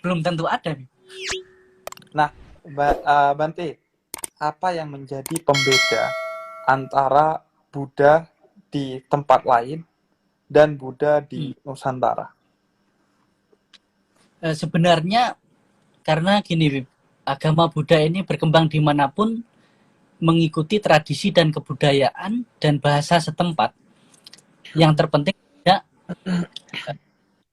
belum tentu ada. Nah, Bante, apa yang menjadi pembeda antara Buddha di tempat lain dan Buddha di Nusantara? Sebenarnya karena gini, Bib, agama Buddha ini berkembang dimanapun mengikuti tradisi dan kebudayaan dan bahasa setempat. Yang terpenting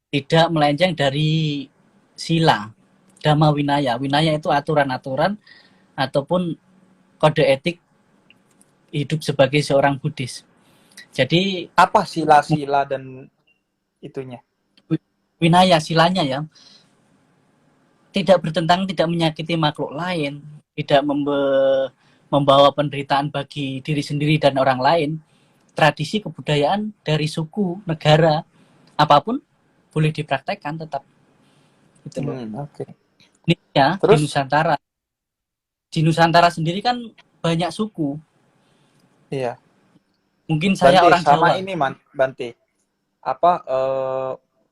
tidak melenceng dari sila, dhamma winaya. Winaya itu aturan-aturan ataupun kode etik hidup sebagai seorang Buddhis. Jadi Apa sila-sila dan itunya? winaya, silanya ya, tidak bertentangan, tidak menyakiti makhluk lain, tidak membawa penderitaan bagi diri sendiri dan orang lain. Tradisi kebudayaan dari suku, negara, apapun boleh dipraktekkan tetap. Gitu loh. Oke. Ini ya, di Terus, Nusantara. Di Nusantara sendiri kan banyak suku. iya. Mungkin saya Bante, orang sama Jawa. ini Bante.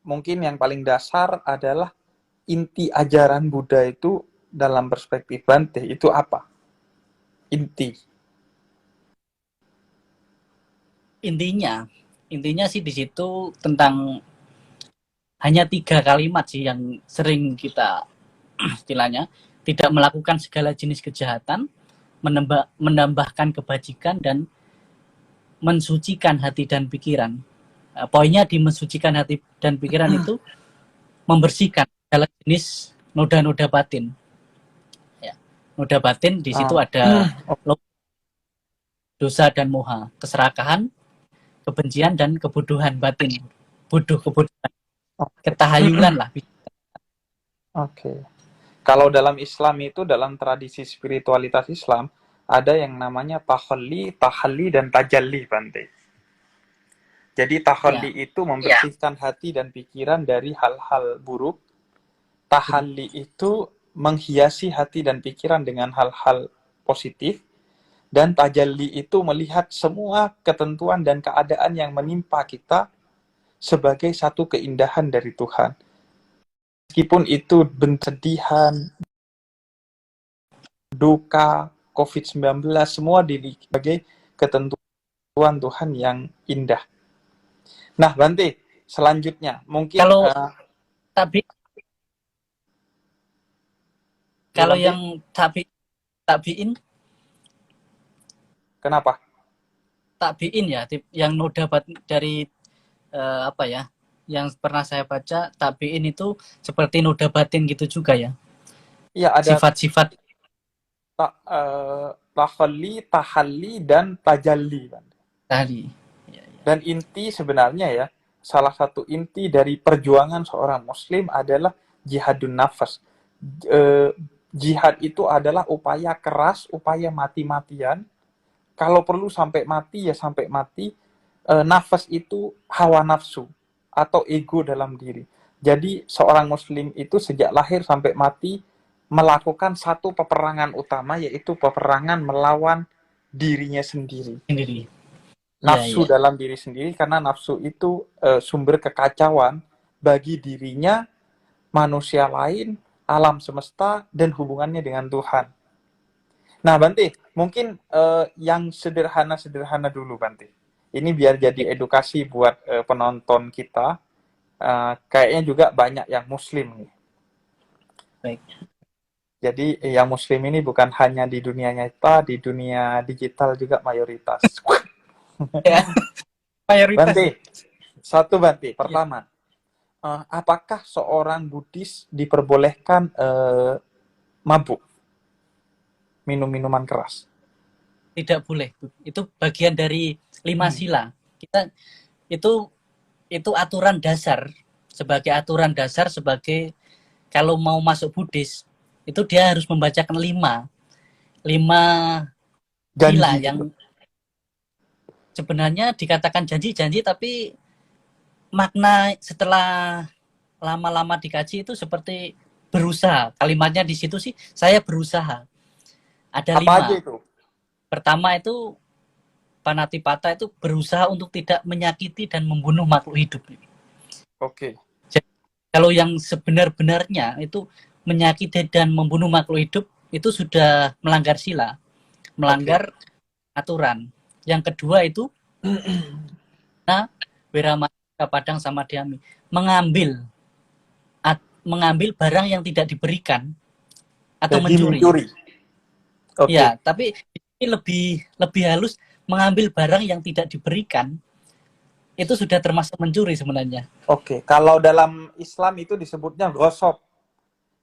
Mungkin yang paling dasar adalah inti ajaran Buddha itu dalam perspektif Bante itu apa? Inti. Intinya sih di situ tentang hanya 3 kalimat sih yang sering kita istilahnya tidak melakukan segala jenis kejahatan, menambahkan kebajikan dan mensucikan hati dan pikiran. Poinnya di mensucikan hati dan pikiran itu membersihkan segala jenis noda-noda batin. Ya. Noda batin di situ ada dosa dan moha, keserakahan, kebencian dan kebodohan batin. Bodoh, kebodohan, ketahayulan lah. Oke. Kalau dalam Islam itu, dalam tradisi spiritualitas Islam, ada yang namanya tahalli, dan tajalli, Bante. Jadi tahalli Ya, itu membersihkan hati dan pikiran dari hal-hal buruk. Tahalli itu menghiasi hati dan pikiran dengan hal-hal positif. Dan tajalli itu melihat semua ketentuan dan keadaan yang menimpa kita sebagai satu keindahan dari Tuhan. Meskipun itu kesedihan, duka, COVID-19, semua dilihat sebagai ketentuan Tuhan yang indah. Nah, Bante, selanjutnya mungkin kalau tapi ya kalau Bante, yang tabiin kenapa? tabiin ya, yang noda dari apa ya? Yang pernah saya baca, tabiin itu seperti noda batin gitu juga ya. Iya, ada Sifat-sifat tahalli, dan tajalli, Bante. tadi. Ya, ya. Dan inti sebenarnya ya, salah satu inti dari perjuangan seorang muslim adalah jihadun nafas. Jihad itu adalah upaya keras, upaya mati-matian. Kalau perlu sampai mati ya sampai mati. Nafas itu hawa nafsu atau ego dalam diri. Jadi seorang muslim itu sejak lahir sampai mati melakukan satu peperangan utama, yaitu peperangan melawan dirinya sendiri. Sendiri. Ya, Nafsu ya. dalam diri sendiri, karena nafsu itu sumber kekacauan bagi dirinya, manusia lain, alam semesta, dan hubungannya dengan Tuhan. Nah, Bante, mungkin yang sederhana-sederhana dulu, Bante. Ini biar jadi edukasi buat penonton kita. Kayaknya juga banyak yang muslim nih. Baik. Jadi yang muslim ini bukan hanya di dunia nyata, di dunia digital juga mayoritas. Ya, mayoritas. Bante. Ya. Pertama, apakah seorang Buddhis diperbolehkan mabuk, minum minuman keras? Tidak boleh. Itu bagian dari 5 sila. Kita itu aturan dasar, sebagai kalau mau masuk Buddhis itu dia harus membacakan 5 sila Janji yang gitu. sebenarnya dikatakan janji tapi makna setelah lama-lama dikaji itu seperti berusaha. Kalimatnya di situ sih saya berusaha. Ada Apa aja 5. itu? Pertama itu panatipata, itu berusaha untuk tidak menyakiti dan membunuh makhluk hidup. Oke. Kalau yang sebenar-benarnya itu menyakiti dan membunuh makhluk hidup itu sudah melanggar sila, melanggar aturan. Yang kedua itu Wiramata Padang sama Diami mengambil barang yang tidak diberikan atau Jadi mencuri. mencuri. Oke. Ya, tapi ini lebih halus, mengambil barang yang tidak diberikan itu sudah termasuk mencuri sebenarnya. Oke, kalau dalam Islam itu disebutnya ghosab,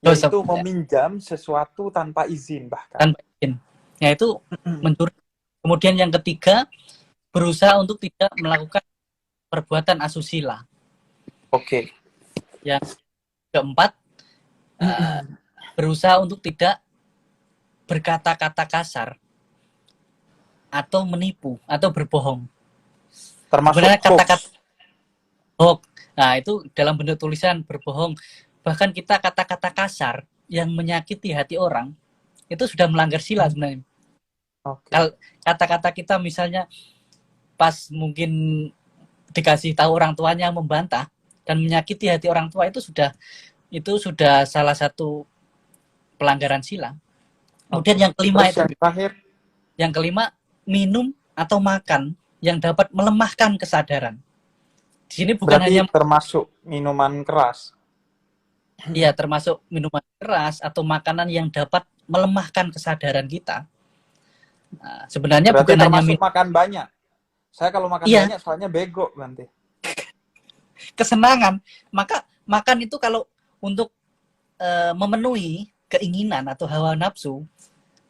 yaitu Gosok, ya, meminjam sesuatu tanpa izin bahkan. tanpa izin. Ya, itu mencuri. Kemudian yang ketiga, berusaha untuk tidak melakukan perbuatan asusila. Oke. Yang keempat, berusaha untuk tidak berkata-kata kasar atau menipu atau berbohong. Termasuk Sebenarnya hoax. kata-kata hoax. Nah, itu dalam bentuk tulisan berbohong. Bahkan kita kata-kata kasar yang menyakiti hati orang itu sudah melanggar sila sebenarnya. Oke. Kata-kata kita misalnya pas mungkin dikasih tahu orang tuanya membantah dan menyakiti hati orang tua itu sudah salah satu pelanggaran sila. Kemudian yang kelima Terus yang kelima, minum atau makan yang dapat melemahkan kesadaran. Di sini bukan berarti hanya termasuk minuman keras. ya termasuk minuman keras atau makanan yang dapat melemahkan kesadaran kita. Nah, sebenarnya Berarti bukan hanya termasuk makan banyak. Saya kalau makan iya, banyak soalnya bego nanti. kesenangan. Maka makan itu kalau untuk memenuhi keinginan atau hawa nafsu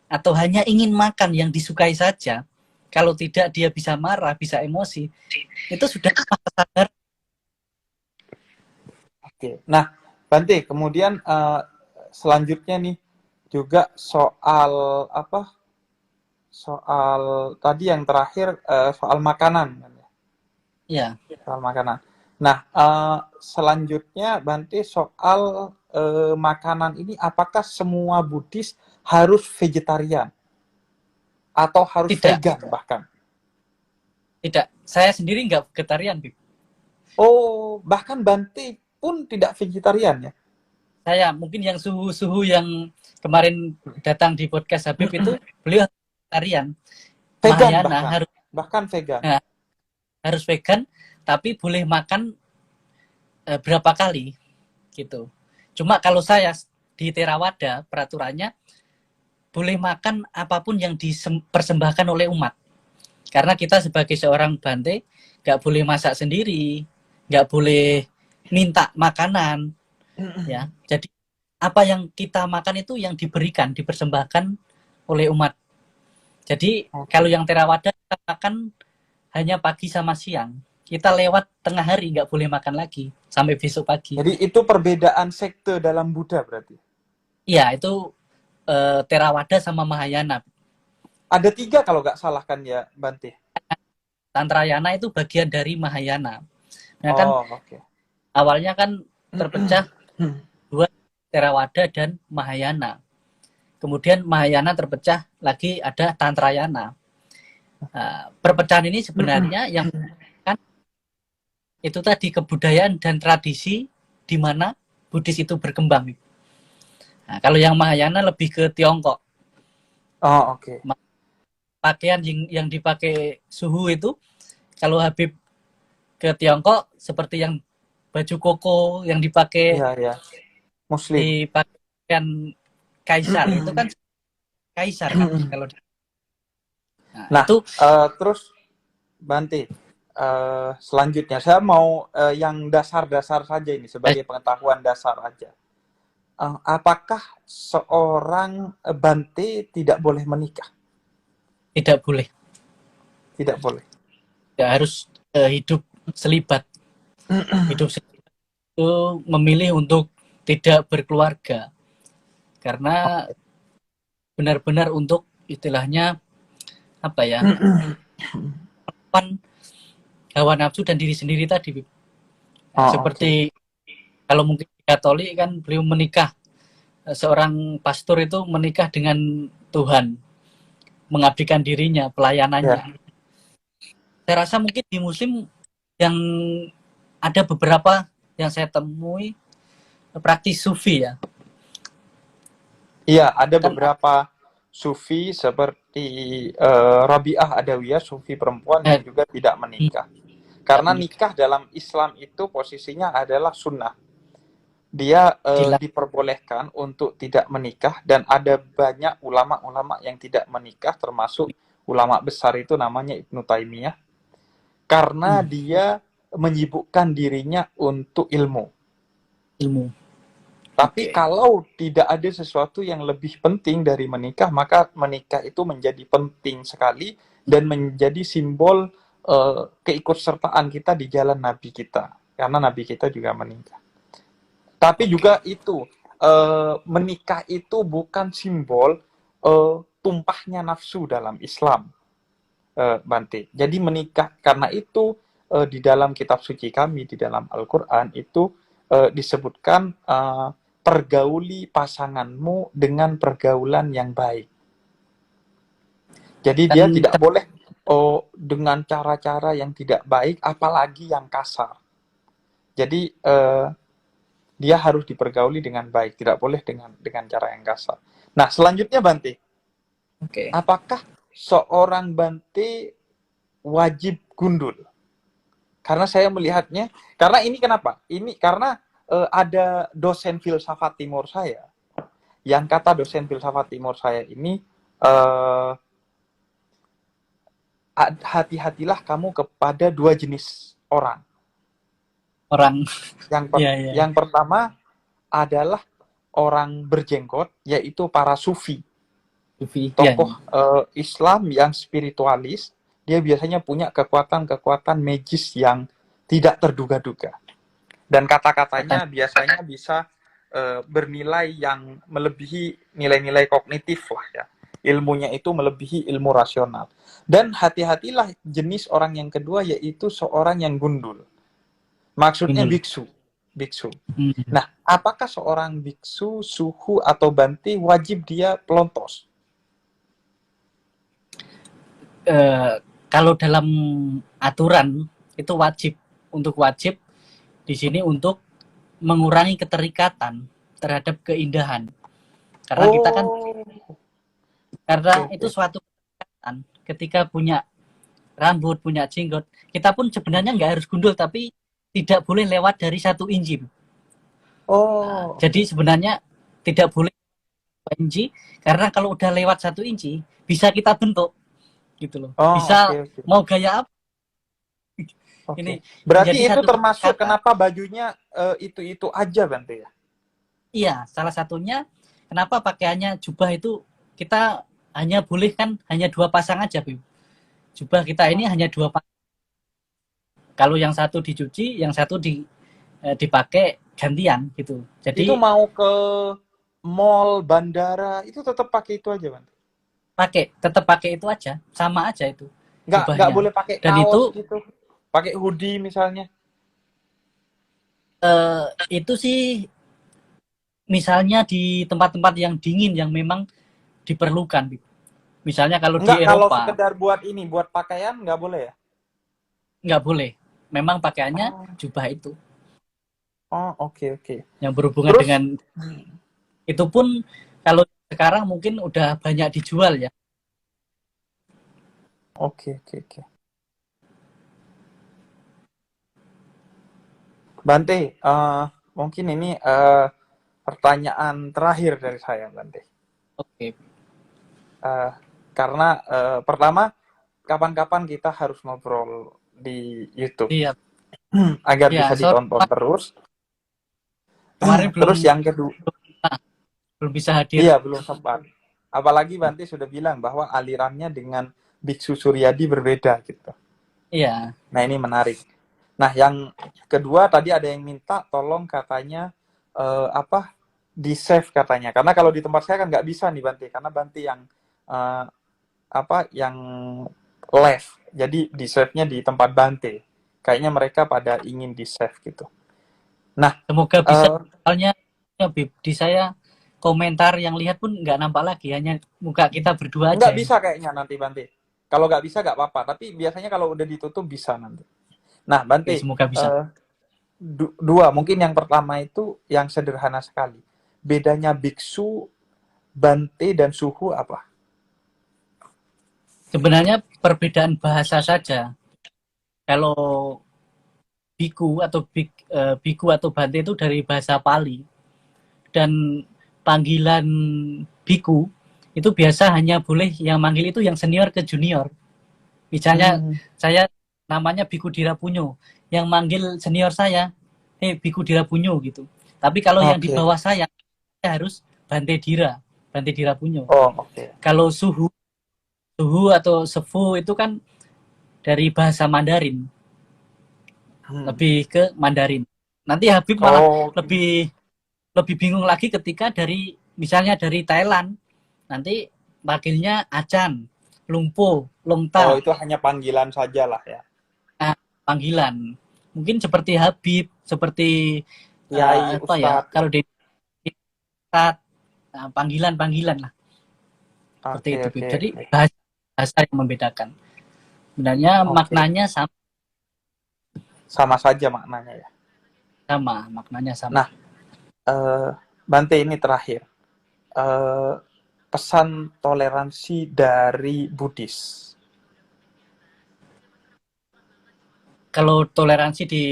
atau hanya ingin makan yang disukai saja, kalau tidak dia bisa marah, bisa emosi, itu sudah kesadaran. Oke. Nah, Bante, kemudian selanjutnya nih juga soal apa? Soal tadi yang terakhir soal makanan kan ya. Ya, Soal makanan. Nah, selanjutnya Bante soal makanan ini apakah semua Buddhis harus vegetarian atau harus tidak, vegan bahkan? tidak. Saya sendiri nggak vegetarian, Bib. Oh, bahkan Bante pun tidak vegetarian ya? Saya mungkin yang suhu-suhu yang kemarin datang di podcast Habib itu beliau vegetarian. Vegan Mahayana bahkan vegan. harus vegan, tapi boleh makan berapa kali gitu. Cuma kalau saya di Theravada peraturannya boleh makan apapun yang dipersembahkan oleh umat. Karena kita sebagai seorang Bante nggak boleh masak sendiri, nggak boleh minta makanan, ya. Jadi apa yang kita makan itu yang diberikan, dipersembahkan oleh umat. Jadi kalau yang Theravada kita makan hanya pagi sama siang. Kita lewat tengah hari nggak boleh makan lagi sampai besok pagi. Jadi itu perbedaan sekte dalam Buddha berarti? Iya, itu Theravada sama Mahayana. Ada 3 kalau nggak salah kan ya, Bante? Tantrayana itu bagian dari Mahayana. Nah, kan oke. awalnya kan terpecah dua, Theravada dan Mahayana. Kemudian Mahayana terpecah lagi ada Tantrayana. Perpecahan ini sebenarnya yang kan itu tadi kebudayaan dan tradisi di mana Buddhis itu berkembang. Nah, kalau yang Mahayana lebih ke Tiongkok. Oke. Pakaian yang dipakai suhu itu kalau Habib ke Tiongkok seperti yang baju koko yang dipakai ya. Muslim. di pakaian kaisar itu kan kaisar kan kalau nah itu terus Bante selanjutnya saya mau yang dasar-dasar saja ini sebagai pengetahuan dasar aja. Apakah seorang Bante tidak boleh menikah? Tidak boleh. Tidak boleh. Ya, harus hidup selibat. Hidup selibat itu memilih untuk tidak berkeluarga. Karena benar-benar untuk istilahnya apa ya? Hawa nafsu dan diri sendiri tadi. Seperti kalau mungkin Katolik kan beliau menikah. Seorang pastor itu menikah dengan Tuhan. Mengabdikan dirinya, pelayanannya. Saya rasa mungkin di Muslim yang ada beberapa yang saya temui praktis sufi ya. Iya, ada Kan beberapa sufi seperti Rabi'ah Adawiyah, sufi perempuan yang juga tidak menikah. tidak Karena menikah. nikah dalam Islam itu posisinya adalah sunnah. Dia diperbolehkan untuk tidak menikah, dan ada banyak ulama-ulama yang tidak menikah, termasuk ulama besar itu namanya Ibnu Taimiyah, karena dia menyibukkan dirinya untuk ilmu. Ilmu. Tapi Oke. kalau tidak ada sesuatu yang lebih penting dari menikah, maka menikah itu menjadi penting sekali dan menjadi simbol keikutsertaan kita di jalan Nabi kita. Karena Nabi kita juga menikah. Tapi juga itu, menikah itu bukan simbol tumpahnya nafsu dalam Islam, Bante. Jadi menikah, karena itu di dalam kitab suci kami, di dalam Al-Quran itu disebutkan pergauli pasanganmu dengan pergaulan yang baik. Jadi dia tidak boleh dengan cara-cara yang tidak baik, apalagi yang kasar. Jadi dia harus dipergauli dengan baik, tidak boleh dengan cara yang kasar. Nah, selanjutnya Bante, apakah seorang Bante wajib gundul? Karena saya melihatnya, karena ini kenapa? Ini karena ada dosen filsafat timur saya, yang kata dosen filsafat timur saya ini, hati-hatilah kamu kepada dua jenis orang. Yang pertama adalah orang berjenggot, yaitu para sufi. Tokoh Islam yang spiritualis, dia biasanya punya kekuatan-kekuatan magis yang tidak terduga-duga. Dan kata-katanya biasanya bisa bernilai yang melebihi nilai-nilai kognitif lah ya. Ilmunya itu melebihi ilmu rasional. Dan hati-hatilah jenis orang yang kedua, yaitu seorang yang gundul. Maksudnya biksu. Nah, apakah seorang biksu, suhu, atau Bante wajib dia pelontos? Kalau dalam aturan itu wajib di sini untuk mengurangi keterikatan terhadap keindahan. Karena kita kan itu suatu keterikatan. Ketika punya rambut, punya jenggot, kita pun sebenarnya nggak harus gundul, tapi tidak boleh lewat dari 1 inci. Jadi sebenarnya tidak boleh 1 inci, karena kalau udah lewat 1 inci bisa kita bentuk gitu loh. Bisa mau gaya apa? Ini berarti itu termasuk kenapa bajunya itu aja Bante ya? Iya, salah satunya kenapa pakaiannya jubah itu kita hanya boleh kan hanya 2 pasang aja, Bim. Jubah kita ini hanya 2 pasang. Kalau yang satu dicuci, yang satu dipakai gantian gitu. Jadi itu mau ke mall, bandara, itu tetap pakai itu aja, Bante? Tetap pakai itu aja, sama aja itu. Nggak boleh pakai dan kaos itu, gitu, pakai hoodie misalnya? Itu sih misalnya di tempat-tempat yang dingin yang memang diperlukan. Misalnya kalau di Eropa. Kalau sekedar buat pakaian nggak boleh ya? Nggak boleh. Memang pakaiannya jubah itu. Oke. Yang berhubungan dengan itu pun kalau sekarang mungkin udah banyak dijual ya. Oke. Bante, mungkin ini pertanyaan terakhir dari saya, Bante. Oke. Karena pertama, kapan-kapan kita harus ngobrol di YouTube. Iya. Agar bisa ditonton terus. Kemarin terus yang kedua, belum bisa hadir. Iya, belum sempat. Apalagi Bante sudah bilang bahwa alirannya dengan Biksu Suryadi berbeda gitu. Iya. Nah, ini menarik. Nah, yang kedua tadi ada yang minta tolong katanya di-save katanya. Karena kalau di tempat saya kan nggak bisa nih Bante, karena Bante yang yang live. Jadi di-save-nya di tempat Bante. Kayaknya mereka pada ingin di-save gitu. Nah, semoga bisa. Soalnya di saya komentar yang lihat pun nggak nampak lagi, hanya muka kita berdua aja. Nggak bisa kayaknya nanti Bante. Kalau nggak bisa nggak apa-apa, tapi biasanya kalau udah ditutup bisa nanti. Nah, Bante, semoga bisa. dua. Mungkin yang pertama itu yang sederhana sekali. Bedanya biksu, bante, dan suhu apa? Sebenarnya perbedaan bahasa saja. Kalau biku atau bante itu dari bahasa Pali, dan panggilan biku itu biasa hanya boleh yang manggil itu yang senior ke junior. Misalnya Hmm, saya namanya Biku Dirapunyo, yang manggil senior saya, Biku Dirapunyo gitu. Tapi kalau yang di oke. bawah saya harus Bante Dira Punyo. Oh, oke. Kalau suhu atau sefu itu kan dari bahasa Mandarin, Hmm. lebih ke Mandarin. Nanti Habib malah Oh, lebih lebih bingung lagi ketika dari misalnya dari Thailand, nanti panggilnya Acan, Lumpo, oh Longta, itu hanya panggilan saja lah ya. nah, panggilan. Mungkin seperti Habib, seperti Kiai, apa ya? Ustadz ya. Kalau di saat panggilan-panggilan lah seperti Oke, itu, Bib. oke, Jadi oke. bahasa yang membedakan. Sebenarnya Oke, maknanya sama, sama saja maknanya ya. maknanya sama. Nah, eh, Bante ini terakhir. Eh, pesan toleransi dari Buddhis. Kalau toleransi di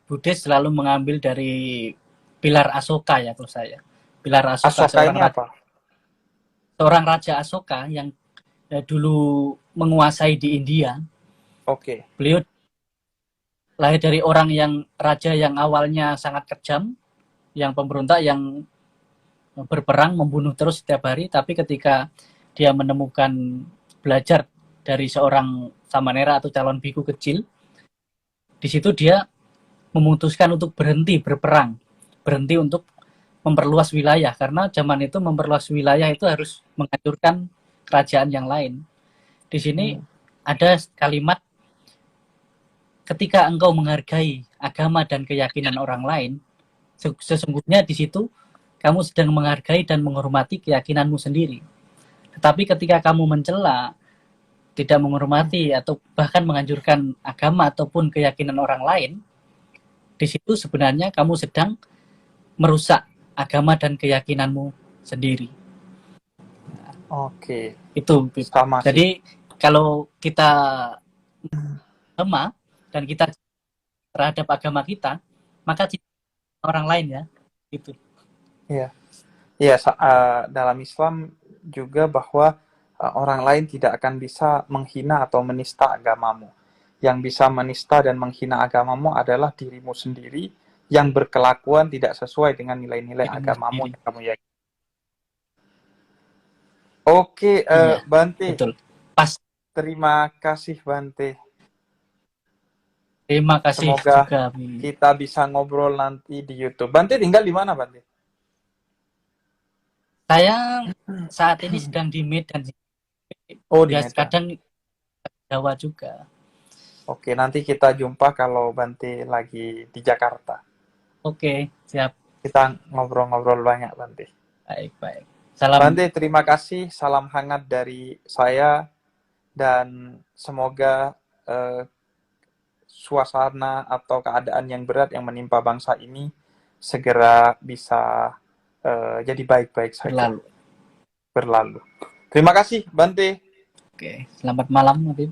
Buddhis selalu mengambil dari pilar Asoka ya kalau saya. Pilar Asoka, Asoka ini apa? seorang raja Asoka yang dulu menguasai di India. Oke. Beliau lahir dari orang yang raja yang awalnya sangat kejam, yang pemberontak, yang berperang membunuh terus setiap hari, tapi ketika dia menemukan belajar dari seorang samanera atau calon biku kecil, di situ dia memutuskan untuk berhenti berperang, berhenti untuk memperluas wilayah, karena zaman itu memperluas wilayah itu harus menghancurkan kerajaan yang lain. Di sini Hmm. ada kalimat, ketika engkau menghargai agama dan keyakinan orang lain, sesungguhnya di situ kamu sedang menghargai dan menghormati keyakinanmu sendiri. Tetapi ketika kamu mencela, tidak menghormati atau bahkan menghancurkan agama ataupun keyakinan orang lain, di situ sebenarnya kamu sedang merusak agama dan keyakinanmu sendiri. Oke. Itu. Sama sih. Jadi kalau kita lemah dan kita terhadap agama kita, maka orang lain ya. Itu. Iya. Iya, dalam Islam juga bahwa orang lain tidak akan bisa menghina atau menista agamamu. Yang bisa menista dan menghina agamamu adalah dirimu sendiri yang berkelakuan tidak sesuai dengan nilai-nilai agamamu Sendiri. yang kamu yakini. Oke, Iya, Bante. betul. Pas. Terima kasih, Bante. Terima kasih Semoga juga. kita bisa ngobrol nanti di YouTube. Bante tinggal di mana, Bante? Saya saat ini sedang di Medan. Oh, di Ya Medan. kadang Jawa juga. Oke, nanti kita jumpa kalau Bante lagi di Jakarta. Oke, siap. Kita ngobrol-ngobrol banyak, Bante. Baik, baik. Salam. Bante, terima kasih. Salam hangat dari saya. Dan semoga suasana atau keadaan yang berat yang menimpa bangsa ini segera bisa jadi baik-baik saja. Berlalu. Berlalu. Terima kasih, Bante. Oke, selamat malam, Habib.